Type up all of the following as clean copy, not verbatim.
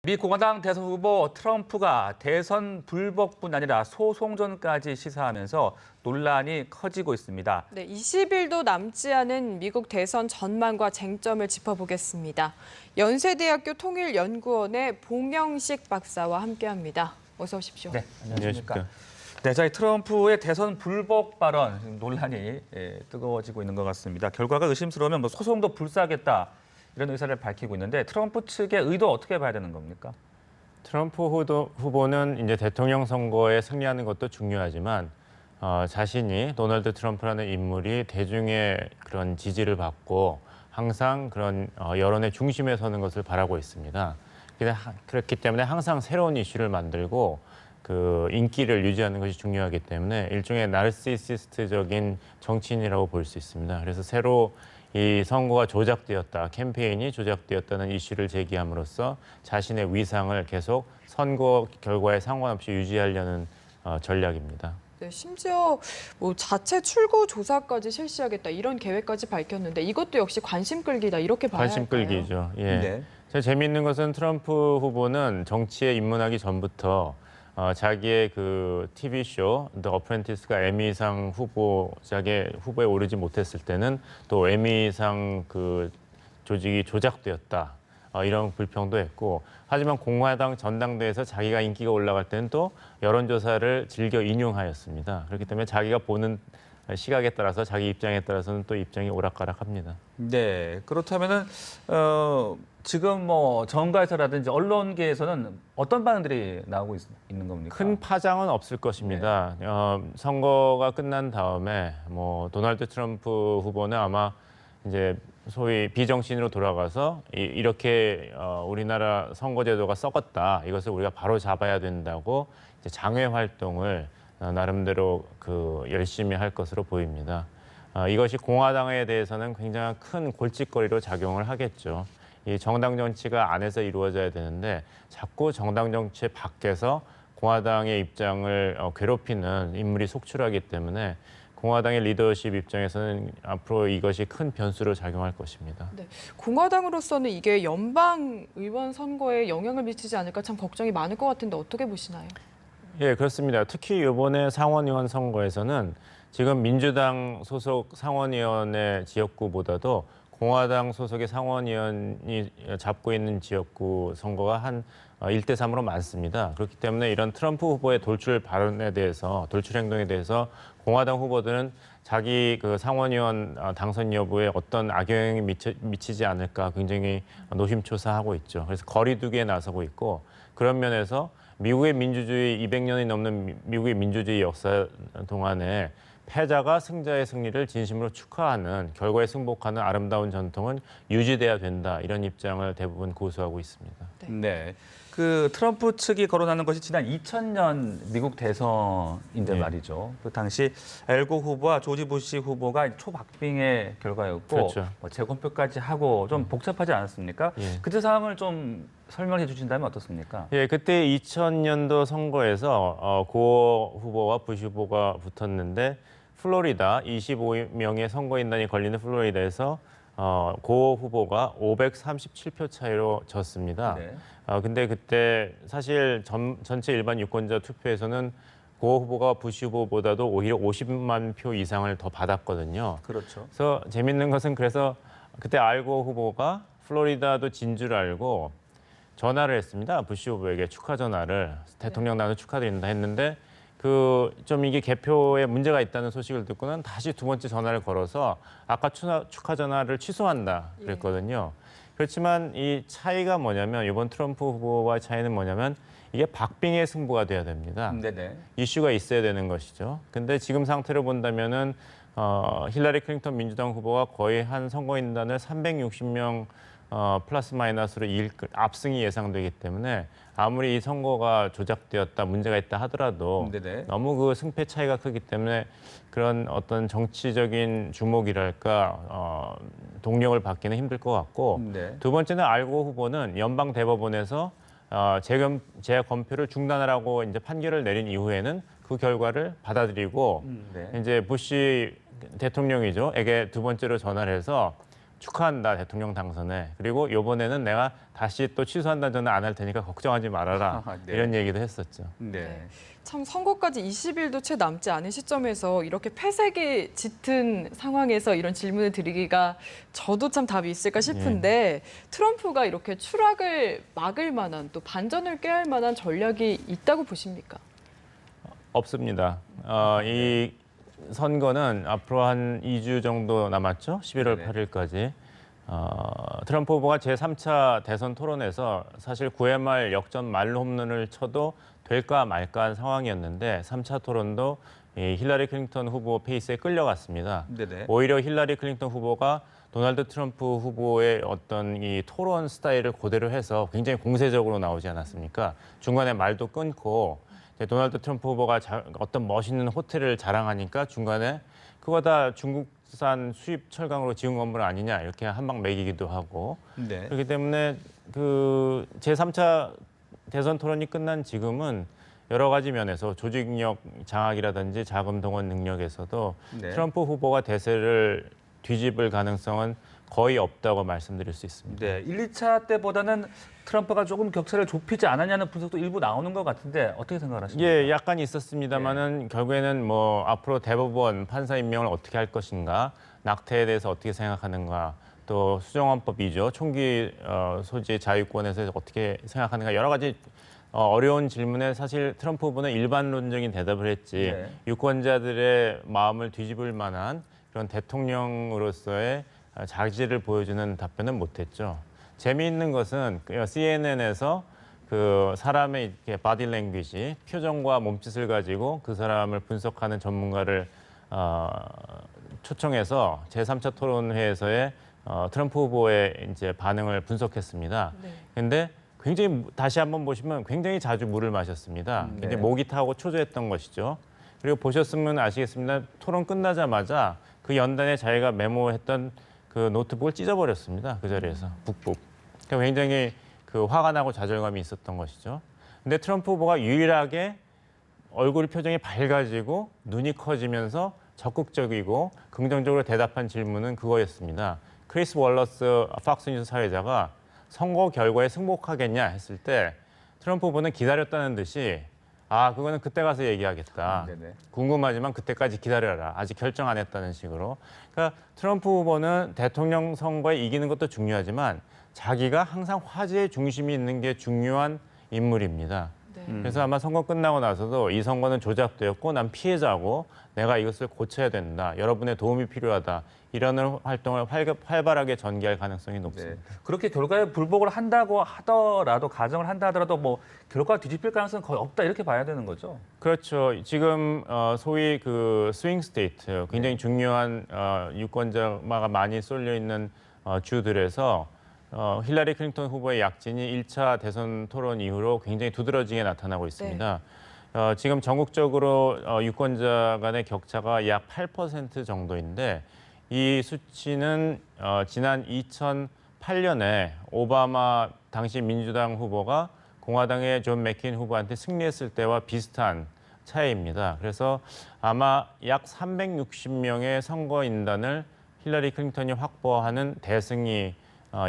미 공화당 대선 후보 트럼프가 대선 불복뿐 아니라 소송전까지 시사하면서 논란이 커지고 있습니다. 네, 20일도 남지 않은 미국 대선 전망과 쟁점을 짚어보겠습니다. 연세대학교 통일연구원의 봉영식 박사와 함께합니다. 어서 오십시오. 네, 안녕하십니까. 네, 저희 트럼프의 대선 불복 발언 논란이 뜨거워지고 있는 것 같습니다. 결과가 의심스러우면 소송도 불사하겠다. 이런 의사를 밝히고 있는데 트럼프 측의 의도 어떻게 봐야 되는 겁니까? 트럼프 후보는 이제 대통령 선거에 승리하는 것도 중요하지만 자신이 도널드 트럼프라는 인물이 대중의 그런 지지를 받고 항상 그런 여론의 중심에 서는 것을 바라고 있습니다. 그렇기 때문에 항상 새로운 이슈를 만들고 그 인기를 유지하는 것이 중요하기 때문에 일종의 나르시시스트적인 정치인이라고 볼 수 있습니다. 그래서 새로 이 선거가 조작되었다, 캠페인이 조작되었다는 이슈를 제기함으로써 자신의 위상을 계속 선거 결과에 상관없이 유지하려는 전략입니다. 네, 심지어 자체 출구 조사까지 실시하겠다 이런 계획까지 밝혔는데 이것도 역시 관심 끌기다 이렇게 봐야 관심 할까요? 끌기죠. 예. 네. 제일 재미있는 것은 트럼프 후보는 정치에 입문하기 전부터 자기의 그 TV쇼 The Apprentice가 에미상 후보에 오르지 못했을 때는 또 에미상 그 조직이 조작되었다. 이런 불평도 했고 하지만 공화당 전당대회에서 자기가 인기가 올라갈 때는 또 여론조사를 즐겨 인용하였습니다. 그렇기 때문에 자기가 보는 시각에 따라서 자기 입장에 따라서는 또 입장이 오락가락합니다. 네, 그렇다면은 지금 정가에서라든지 언론계에서는 어떤 반응들이 나오고 있는 겁니까? 큰 파장은 없을 것입니다. 선거가 끝난 다음에 도널드 트럼프 후보는 아마 이제 소위 비정신으로 돌아가서 이렇게 우리나라 선거제도가 썩었다. 이것을 우리가 바로 잡아야 된다고 이제 장외 활동을 나름대로 열심히 할 것으로 보입니다. 이것이 공화당에 대해서는 굉장히 큰 골칫거리로 작용을 하겠죠. 이 정당 정치가 안에서 이루어져야 되는데 자꾸 정당 정치 밖에서 공화당의 입장을 괴롭히는 인물이 속출하기 때문에 공화당의 리더십 입장에서는 앞으로 이것이 큰 변수로 작용할 것입니다. 네, 공화당으로서는 이게 연방 의원 선거에 영향을 미치지 않을까 참 걱정이 많을 것 같은데 어떻게 보시나요? 예, 그렇습니다. 특히 이번에 상원의원 선거에서는 지금 민주당 소속 상원의원의 지역구보다도 공화당 소속의 상원의원이 잡고 있는 지역구 선거가 한 1대3으로 많습니다. 그렇기 때문에 이런 트럼프 후보의 돌출 발언에 대해서, 돌출 행동에 대해서 공화당 후보들은 자기 그 상원의원 당선 여부에 어떤 악영향이 미치지 않을까 굉장히 노심초사하고 있죠. 그래서 거리두기에 나서고 있고 그런 면에서 미국의 민주주의 200년이 넘는 미국의 민주주의 역사 동안에 패자가 승자의 승리를 진심으로 축하하는 결과에 승복하는 아름다운 전통은 유지돼야 된다. 이런 입장을 대부분 고수하고 있습니다. 네. 그 트럼프 측이 거론하는 것이 지난 2000년 미국 대선인데 네. 말이죠. 그 당시 엘고 후보와 조지 부시 후보가 초박빙의 결과였고 그렇죠. 재검표까지 하고 좀 복잡하지 않았습니까? 예. 그때 상황을 좀 설명해 주신다면 어떻습니까? 예, 그때 2000년도 선거에서 고 후보와 부시 후보가 붙었는데 플로리다 25명의 선거인단이 걸리는 플로리다에서 고 후보가 537표 차이로 졌습니다. 네. 근데 그때 사실 전체 일반 유권자 투표에서는 고 후보가 부시 후보보다도 오히려 50만 표 이상을 더 받았거든요. 그렇죠. 그래서 재밌는 것은 그래서 그때 알고 후보가 플로리다도 진 줄 알고 전화를 했습니다. 부시 후보에게 축하 전화를 대통령 나는 축하드린다 했는데 좀 이게 개표에 문제가 있다는 소식을 듣고는 다시 두 번째 전화를 걸어서 아까 축하 전화를 취소한다 그랬거든요. 그렇지만 이 차이가 뭐냐면 이번 트럼프 후보와의 차이는 뭐냐면 이게 박빙의 승부가 돼야 됩니다. 네네. 이슈가 있어야 되는 것이죠. 근데 지금 상태로 본다면은 힐러리 클린턴 민주당 후보가 거의 한 선거인단을 360명 플러스 마이너스로 압승이 예상되기 때문에 아무리 이 선거가 조작되었다, 문제가 있다 하더라도 네네. 너무 그 승패 차이가 크기 때문에 그런 어떤 정치적인 주목이랄까 동력을 받기는 힘들 것 같고 네. 두 번째는 알고 후보는 연방 대법원에서 재검표를 중단하라고 이제 판결을 내린 이후에는 그 결과를 받아들이고 네. 이제 부시 대통령이죠. 에게 두 번째로 전화를 해서 축하한다 대통령 당선에. 그리고 이번에는 내가 다시 또 취소한다는 전화 안 할 테니까 걱정하지 말아라. 네. 이런 얘기도 했었죠. 네. 참 선거까지 20일도 채 남지 않은 시점에서 이렇게 패색이 짙은 상황에서 이런 질문을 드리기가 저도 참 답이 있을까 싶은데 트럼프가 이렇게 추락을 막을 만한 또 반전을 꾀할 만한 전략이 있다고 보십니까? 없습니다. 이 선거는 앞으로 한 2주 정도 남았죠. 11월 네네. 8일까지. 트럼프 후보가 제3차 대선 토론에서 사실 9회 말 역전 말로 홈런을 쳐도 될까 말까한 상황이었는데 3차 토론도 이 힐러리 클린턴 후보 페이스에 끌려갔습니다. 네네. 오히려 힐러리 클린턴 후보가 도널드 트럼프 후보의 어떤 이 토론 스타일을 그대로 해서 굉장히 공세적으로 나오지 않았습니까? 중간에 말도 끊고 이제 도널드 트럼프 후보가 어떤 멋있는 호텔을 자랑하니까 중간에 그거 다 중국산 수입 철강으로 지은 건물 아니냐 이렇게 한 방 매기기도 하고 네. 그렇기 때문에 그 제3차 대선 토론이 끝난 지금은 여러 가지 면에서 조직력 장악이라든지 자금 동원 능력에서도 네. 트럼프 후보가 대세를 뒤집을 가능성은 거의 없다고 말씀드릴 수 있습니다. 네, 1, 2차 때보다는 트럼프가 조금 격차를 좁히지 않았냐는 분석도 일부 나오는 것 같은데 어떻게 생각하십니까? 예, 약간 있었습니다만은 결국에는 뭐 앞으로 대법원 판사 임명을 어떻게 할 것인가, 낙태에 대해서 어떻게 생각하는가, 또 수정헌법이죠. 총기 소지 자유권에서 어떻게 생각하는가 여러 가지 어려운 질문에 사실 트럼프 후보는 일반론적인 대답을 했지 네. 유권자들의 마음을 뒤집을 만한 그런 대통령으로서의 자질을 보여주는 답변은 못했죠. 재미있는 것은 CNN에서 그 사람의 이렇게 바디 랭귀지, 표정과 몸짓을 가지고 그 사람을 분석하는 전문가를 초청해서 제3차 토론회에서의 트럼프 후보의 이제 반응을 분석했습니다. 그런데 굉장히 다시 한번 보시면 굉장히 자주 물을 마셨습니다. 네. 이제 목이 타고 초조했던 것이죠. 그리고 보셨으면 아시겠습니다. 토론 끝나자마자 그 연단에 자기가 메모했던 그 노트북을 찢어버렸습니다. 그 자리에서 북북. 그러니까 굉장히 그 화가 나고 좌절감이 있었던 것이죠. 근데 트럼프 후보가 유일하게 얼굴 표정이 밝아지고 눈이 커지면서 적극적이고 긍정적으로 대답한 질문은 그거였습니다. 크리스 월러스 팍스뉴스 사회자가 선거 결과에 승복하겠냐 했을 때 트럼프 후보는 기다렸다는 듯이 그거는 그때 가서 얘기하겠다. 네네. 궁금하지만 그때까지 기다려라. 아직 결정 안 했다는 식으로. 그러니까 트럼프 후보는 대통령 선거에 이기는 것도 중요하지만 자기가 항상 화제의 중심이 있는 게 중요한 인물입니다. 그래서 아마 선거 끝나고 나서도 이 선거는 조작되었고 난 피해자고 내가 이것을 고쳐야 된다. 여러분의 도움이 필요하다. 이런 활동을 활발하게 전개할 가능성이 높습니다. 네. 그렇게 결과에 불복을 한다고 하더라도 가정을 한다 하더라도 뭐 결과가 뒤집힐 가능성은 거의 없다 이렇게 봐야 되는 거죠. 그렇죠. 지금 소위 그 스윙 스테이트, 굉장히 중요한 유권자가 많이 쏠려 있는 주들에서 힐러리 클린턴 후보의 약진이 1차 대선 토론 이후로 굉장히 두드러지게 나타나고 있습니다. 지금 전국적으로 유권자 간의 격차가 약 8% 정도인데 이 수치는 지난 2008년에 오바마 당시 민주당 후보가 공화당의 존 맥케인 후보한테 승리했을 때와 비슷한 차이입니다. 그래서 아마 약 360명의 선거인단을 힐러리 클린턴이 확보하는 대승이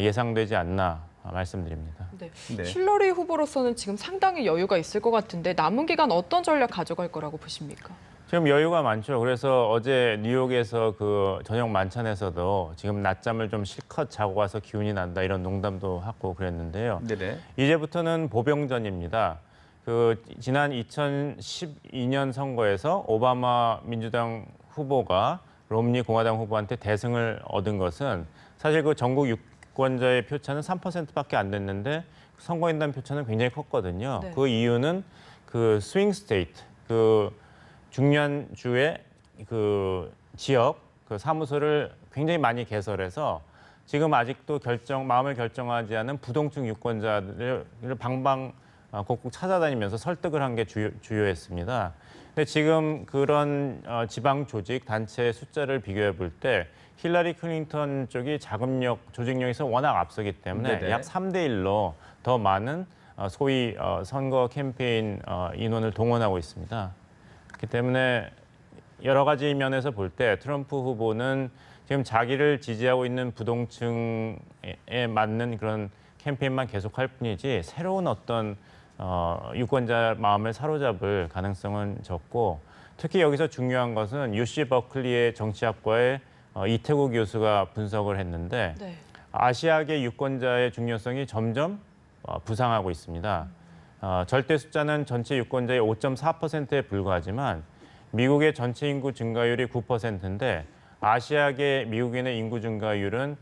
예상되지 않나 말씀드립니다. 네. 네. 힐러리 후보로서는 지금 상당히 여유가 있을 것 같은데 남은 기간 어떤 전략 가져갈 거라고 보십니까? 지금 여유가 많죠. 그래서 어제 뉴욕에서 그 저녁 만찬에서도 지금 낮잠을 좀 실컷 자고 와서 기운이 난다 이런 농담도 하고 그랬는데요. 네네. 이제부터는 보병전입니다. 그 지난 2012년 선거에서 오바마 민주당 후보가 롬니 공화당 후보한테 대승을 얻은 것은 사실 그 전국 유권자의 표차는 3%밖에 안 됐는데 선거인단 표차는 굉장히 컸거든요. 네. 그 이유는 그 스윙 스테이트, 그 중요한 주의 그 지역 그 사무소를 굉장히 많이 개설해서 지금 아직도 마음을 결정하지 않은 부동층 유권자들을 방방곡곡 찾아다니면서 설득을 한 게 주요했습니다. 근데 지금 그런 지방 조직 단체 숫자를 비교해 볼 때 힐러리 클린턴 쪽이 자금력, 조직력에서 워낙 앞서기 때문에 네네. 약 3대 1로 더 많은 소위 선거 캠페인 인원을 동원하고 있습니다. 그렇기 때문에 여러 가지 면에서 볼 때 트럼프 후보는 지금 자기를 지지하고 있는 부동층에 맞는 그런 캠페인만 계속할 뿐이지 새로운 어떤 유권자 마음을 사로잡을 가능성은 적고 특히 여기서 중요한 것은 UC 버클리의 정치학과의 이태구 교수가 분석을 했는데 네. 아시아계 유권자의 중요성이 점점 부상하고 있습니다. 절대 숫자는 전체 유권자의 5.4%에 불과하지만 미국의 전체 인구 증가율이 9%인데 아시아계 미국인의 인구 증가율은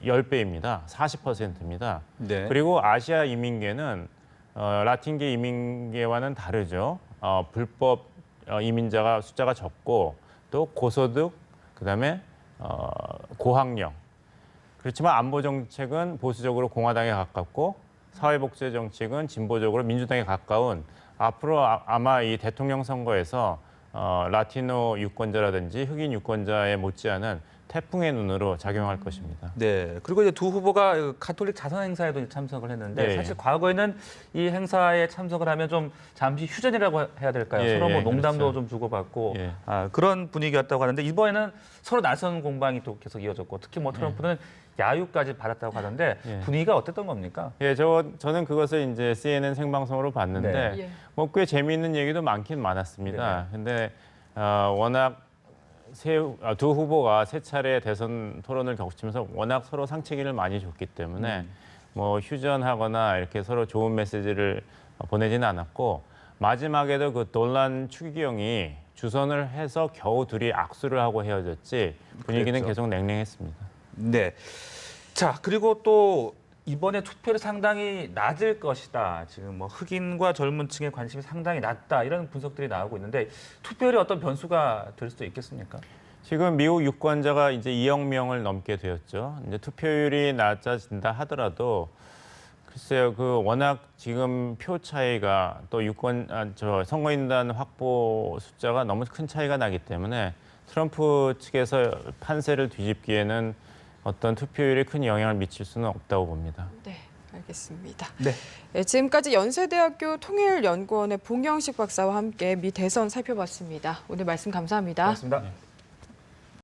10배입니다. 40%입니다. 네. 그리고 아시아 이민계는 라틴계 이민계와는 다르죠. 불법 이민자가 숫자가 적고 또 고소득, 그다음에 고학력. 그렇지만 안보 정책은 보수적으로 공화당에 가깝고 사회복지 정책은 진보적으로 민주당에 가까운 앞으로 아마 이 대통령 선거에서 라티노 유권자라든지 흑인 유권자에 못지않은 태풍의 눈으로 작용할 것입니다. 네. 그리고 이제 두 후보가 가톨릭 자선 행사에도 참석을 했는데 네. 사실 과거에는 이 행사에 참석을 하면 좀 잠시 휴전이라고 해야 될까요? 예, 서로 뭐 예, 농담도 그렇죠. 좀 주고받고 예. 그런 분위기였다고 하는데 이번에는 서로 낯선 공방이 또 계속 이어졌고 특히 뭐 트럼프는 야유까지 받았다고 하던데 예. 분위기가 어땠던 겁니까? 예, 저는 그것을 이제 CNN 생방송으로 봤는데 네. 예. 뭐 꽤 재미있는 얘기도 많긴 많았습니다. 근데 워낙 두 후보가 세 차례 대선 토론을 겹치면서 워낙 서로 상체기를 많이 줬기 때문에 뭐 휴전하거나 이렇게 서로 좋은 메시지를 보내지는 않았고 마지막에도 그 논란 추기경이 주선을 해서 겨우 둘이 악수를 하고 헤어졌지 분위기는 그랬죠. 계속 냉랭했습니다. 네. 자, 그리고 또 이번에 투표율이 상당히 낮을 것이다. 지금 뭐 흑인과 젊은 층의 관심이 상당히 낮다. 이런 분석들이 나오고 있는데 투표율이 어떤 변수가 될 수도 있겠습니까? 지금 미국 유권자가 이제 2억 명을 넘게 되었죠. 이제 투표율이 낮아진다 하더라도 글쎄요, 워낙 지금 표 차이가 또 선거인단 확보 숫자가 너무 큰 차이가 나기 때문에 트럼프 측에서 판세를 뒤집기에는 어떤 투표율에 큰 영향을 미칠 수는 없다고 봅니다. 네, 알겠습니다. 네. 네, 지금까지 연세대학교 통일연구원의 봉영식 박사와 함께 미 대선 살펴봤습니다. 오늘 말씀 감사합니다. 고맙습니다. 네.